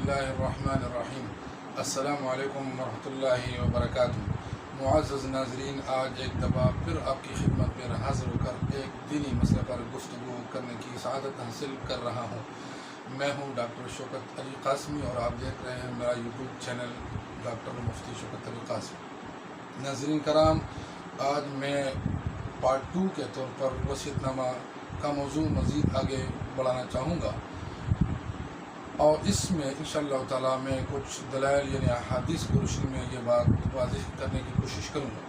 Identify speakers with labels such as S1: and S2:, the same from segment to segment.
S1: اللہ الرحمن الرحیم۔ السلام علیکم ورحمۃ اللہ وبرکاتہ۔ معزز ناظرین، آج ایک دفعہ پھر آپ کی خدمت میں حاضر ہو کر ایک دینی مسئلے پر گفتگو کرنے کی سعادت حاصل کر رہا ہوں۔ میں ہوں ڈاکٹر شوکت علی قاسمی اور آپ دیکھ رہے ہیں میرا یوٹیوب چینل ڈاکٹر مفتی شوکت علی قاسمی۔ ناظرین کرام، آج میں پارٹ 2 کے طور پر وصیت نامہ کا موضوع مزید آگے بڑھانا چاہوں گا، اور اس میں انشاءاللہ تعالی میں کچھ دلائل یعنی احادیث کی روشنی میں یہ بات واضح کرنے کی کوشش کروں گا۔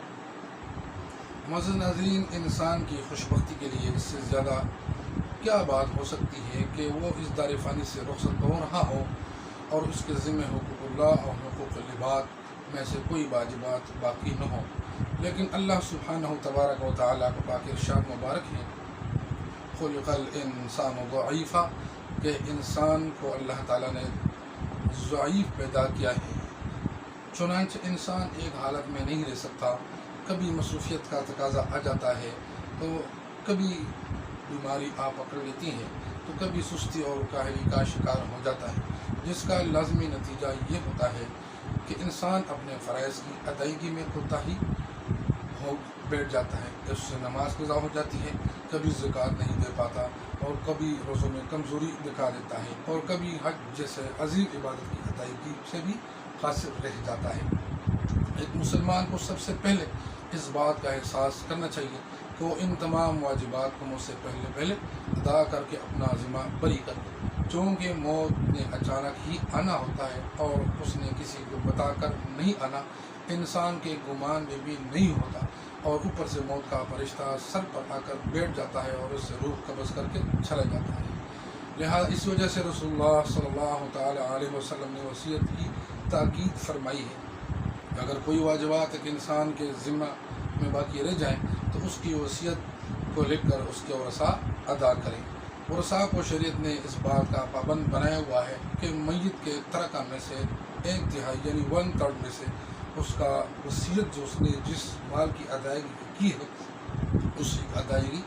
S1: معزز ناظرین، انسان کی خوش بختی کے لیے اس سے زیادہ کیا بات ہو سکتی ہے کہ وہ اس دار فانی سے رخصت ہو رہا ہو اور اس کے ذمہ حقوق اللہ اور حقوق العباد میں سے کوئی واجبات باقی نہ ہو۔ لیکن اللہ سبحانہ تبارک و تعالیٰ کا پاک ارشاد مبارک ہے، خلق الانسان ضعیفا، کہ انسان کو اللہ تعالیٰ نے ضعیف پیدا کیا ہے، چنانچہ انسان ایک حالت میں نہیں رہ سکتا۔ کبھی مصروفیت کا تقاضا آ جاتا ہے تو کبھی بیماری آ پکڑ لیتی ہے تو کبھی سستی اور کاہلی کا شکار ہو جاتا ہے، جس کا لازمی نتیجہ یہ ہوتا ہے کہ انسان اپنے فرائض کی ادائیگی میں کوتاہی ہو بیٹھ جاتا ہے، اس سے نماز قضا ہو جاتی ہے، کبھی زکوٰۃ نہیں دے پاتا اور کبھی روزوں میں کمزوری دکھا دیتا ہے، اور کبھی حج جیسے عظیم عبادت کی ادائیگی سے بھی قاصر رہ جاتا ہے۔ ایک مسلمان کو سب سے پہلے اس بات کا احساس کرنا چاہیے کہ وہ ان تمام واجبات کو مجھ سے پہلے ادا کر کے اپنا ذمہ بری کر دے، چونکہ موت نے اچانک ہی آنا ہوتا ہے اور اس نے کسی کو بتا کر نہیں آنا، انسان کے گمان میں بھی نہیں ہوتا، اور اوپر سے موت کا فرشتہ سر پر آ کر بیٹھ جاتا ہے اور اس سے روح قبض کر کے چلا جاتا ہے۔ لہٰذا اس وجہ سے رسول اللہ صلی اللہ تعالی علیہ وسلم نے وصیت کی تاکید فرمائی ہے کہ اگر کوئی واجبات ایک انسان کے ذمہ میں باقی رہ جائیں تو اس کی وصیت کو لکھ کر اس کے ورثاء ادا کریں۔ ورثاء کو شریعت نے اس بات کا پابند بنایا ہوا ہے کہ میت کے ترکہ میں سے 1/3 یعنی 1/3 میں سے اس کا وصیت جو اس نے جس مال کی ادائیگی کی ہے اس کی ادائیگی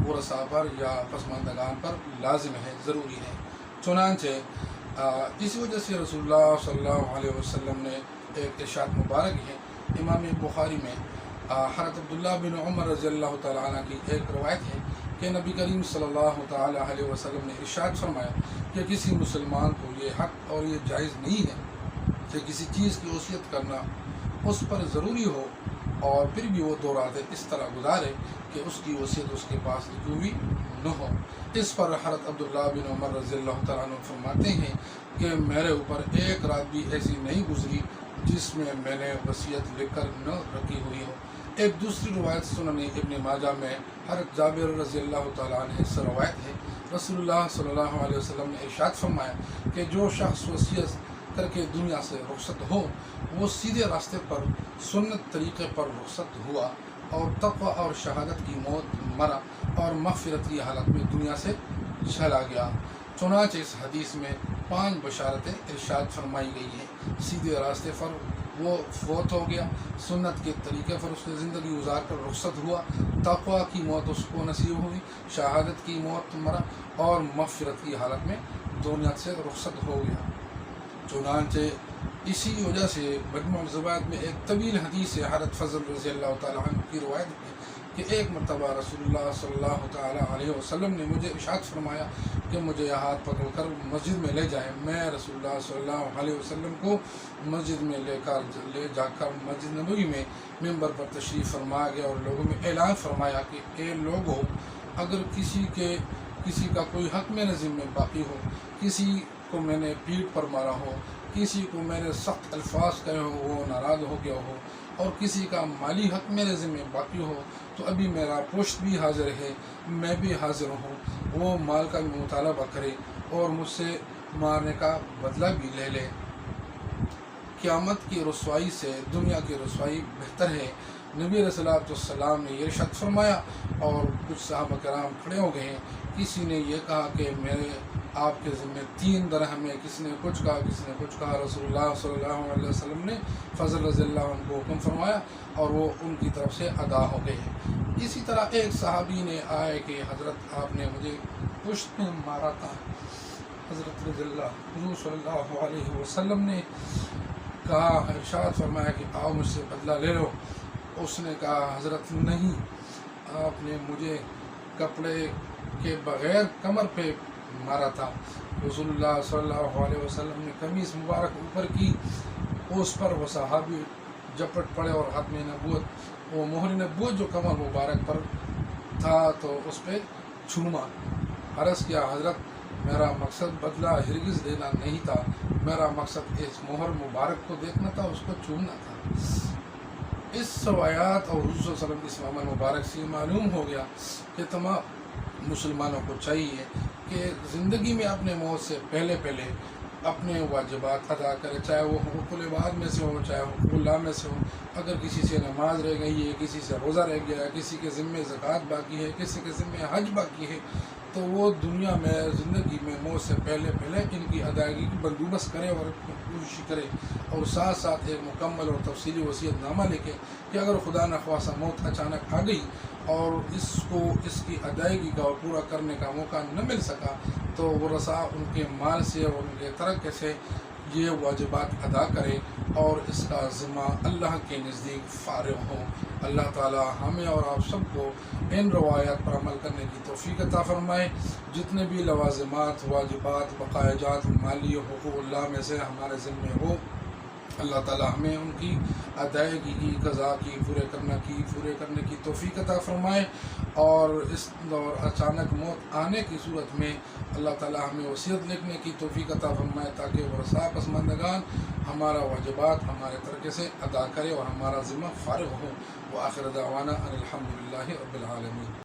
S1: ورثاء پر یا پسماندگان پر لازم ہے، ضروری ہے۔ چنانچہ اس وجہ سے رسول اللہ صلی اللہ علیہ وسلم نے ایک ارشاد مبارک ہے، امام بخاری میں حضرت عبداللہ بن عمر رضی اللہ تعالیٰ عنہ کی ایک روایت ہے کہ نبی کریم صلی اللہ تعالیٰ علیہ وسلم نے ارشاد فرمایا کہ کسی مسلمان کو یہ حق اور یہ جائز نہیں ہے کہ کسی چیز کی وصیت کرنا اس پر ضروری ہو اور پھر بھی وہ 2 راتیں اس طرح گزارے کہ اس کی وصیت اس کے پاس لکھی ہوئی نہ ہو۔ اس پر حضرت عبداللہ بن عمر رضی اللہ تعالیٰ عنہ فرماتے ہیں کہ میرے اوپر ایک رات بھی ایسی نہیں گزری جس میں میں نے وصیت لکھ کر نہ رکھی ہوئی ہو۔ ایک دوسری روایت سنن ابن ماجہ میں حضرت جابر رضی اللہ تعالیٰ عنہ سے روایت ہے، رسول اللہ صلی اللہ علیہ وسلم نے ارشاد فرمایا کہ جو شخص وصیت کر کے دنیا سے رخصت ہو وہ سیدھے راستے پر سنت طریقے پر رخصت ہوا اور تقوی اور شہادت کی موت مرا اور مغفرت کی حالت میں دنیا سے چلا گیا۔ چنانچہ اس حدیث میں 5 بشارتیں ارشاد فرمائی گئی ہیں۔ سیدھے راستے پر وہ فوت ہو گیا، سنت کے طریقے پر اس نے زندگی گزار کر رخصت ہوا، تقوی کی موت اس کو نصیب ہوئی، شہادت کی موت مرا اور مغفرت کی حالت میں دنیا سے رخصت ہو گیا۔ چنانچہ اسی وجہ سے مجموع الزوائد میں ایک طویل حدیث ہے، حضرت فضل رضی اللہ تعالیٰ عنہ کی روایت ہے کہ ایک مرتبہ رسول اللہ صلی اللہ تعالیٰ علیہ وسلم نے مجھے ارشاد فرمایا کہ مجھے ہاتھ پکڑ کر مسجد میں لے جائیں۔ میں رسول اللہ صلی اللہ علیہ وسلم کو مسجد میں لے جا کر مسجد نبوی میں ممبر پر تشریف فرما گیا اور لوگوں میں اعلان فرمایا کہ اے لوگو، اگر کسی کا کوئی حق میرے ذمہ باقی ہو، کسی کو میں نے پیٹھ پر مارا ہو، کسی کو میں نے سخت الفاظ کہے ہو وہ ناراض ہو گیا ہو، اور کسی کا مالی حق میرے ذمہ باقی ہو تو ابھی میرا پشت بھی حاضر ہے، میں بھی حاضر ہوں، وہ مال کا بھی مطالبہ کرے اور مجھ سے مارنے کا بدلہ بھی لے لے۔ قیامت کی رسوائی سے دنیا کی رسوائی بہتر ہے۔ نبی علیہ السلام نے یہ ارشاد فرمایا اور کچھ صحابہ کرام کھڑے ہو گئے ہیں۔ کسی نے یہ کہا کہ میرے آپ کے ذمہ 3 درہم ہے، کسی نے کچھ کہا، کسی نے کچھ کہا۔ رسول اللہ صلی اللہ علیہ وسلم نے فضل رضی اللہ عنہ کو حکم فرمایا اور وہ ان کی طرف سے ادا ہو گئے ہیں۔ اسی طرح ایک صحابی نے آئے کہ حضرت آپ نے مجھے پشت میں مارا تھا حضرت رضی اللہ حضور صلی اللہ علیہ وسلم نے کہا، ارشاد فرمایا کہ آؤ مجھ سے بدلہ لے لو۔ اس نے کہا حضرت نہیں، آپ نے مجھے کپڑے کے بغیر کمر پہ مارا تھا۔ رسول اللہ صلی اللہ علیہ وسلم نے قمیص مبارک اوپر کی، اس پر وہ صحابی جپٹ پڑے اور ختم نبوت، وہ مہر نبوت جو کمر مبارک پر تھا تو اس پہ چھوما۔ عرض کیا حضرت میرا مقصد بدلہ ہرگز دینا نہیں تھا، میرا مقصد اس مہر مبارک کو دیکھنا تھا، اس کو چومنا تھا۔ اس روایات اور حضور صلی اللہ علیہ وسلم کی اس عمل مبارک سے معلوم ہو گیا کہ تمام مسلمانوں کو چاہیے کہ زندگی میں اپنے موت سے پہلے اپنے واجبات ادا کرے، چاہے وہ حقوق العباد میں سے ہو، چاہے حقوق اللہ میں سے ہو۔ اگر کسی سے نماز رہ گئی ہے، کسی سے روزہ رہ گیا ہے، کسی کے ذمے زکوٰۃ باقی ہے، کسی کے ذمے حج باقی ہے، تو وہ دنیا میں زندگی میں موت سے پہلے ان کی ادائیگی کی بندوبست کرے اور کوشش کرے، اور ساتھ ساتھ ایک مکمل اور تفصیلی وصیت نامہ لکھے کہ اگر خدا نخواستہ موت اچانک آ گئی اور اس کی ادائیگی کا اور پورا کرنے کا موقع نہ مل سکا تو ورثاء ان کے مال سے اور ان کے ترکے سے یہ واجبات ادا کرے اور اس کا ذمہ اللہ کے نزدیک فارغ ہو۔ اللہ تعالی ہمیں اور آپ سب کو ان روایات پر عمل کرنے کی توفیق عطا فرمائے۔ جتنے بھی لوازمات، واجبات، بقایا جات، مالی حقوق اللہ میں سے ہمارے ذمے ہو، اللہ تعالی ہمیں ان کی ادائیگی کی، قضا کی، پورے کرنے کی توفیق عطا فرمائے، اور اس دور اچانک موت آنے کی صورت میں اللہ تعالی ہمیں وصیت لکھنے کی توفیق عطا فرمائے تاکہ ورثاء پسماندگان ہمارا واجبات ہمارے ترکے سے ادا کرے اور ہمارا ذمہ فارغ ہو۔ وآخر دعوانا ان الحمد للہ رب العالمین۔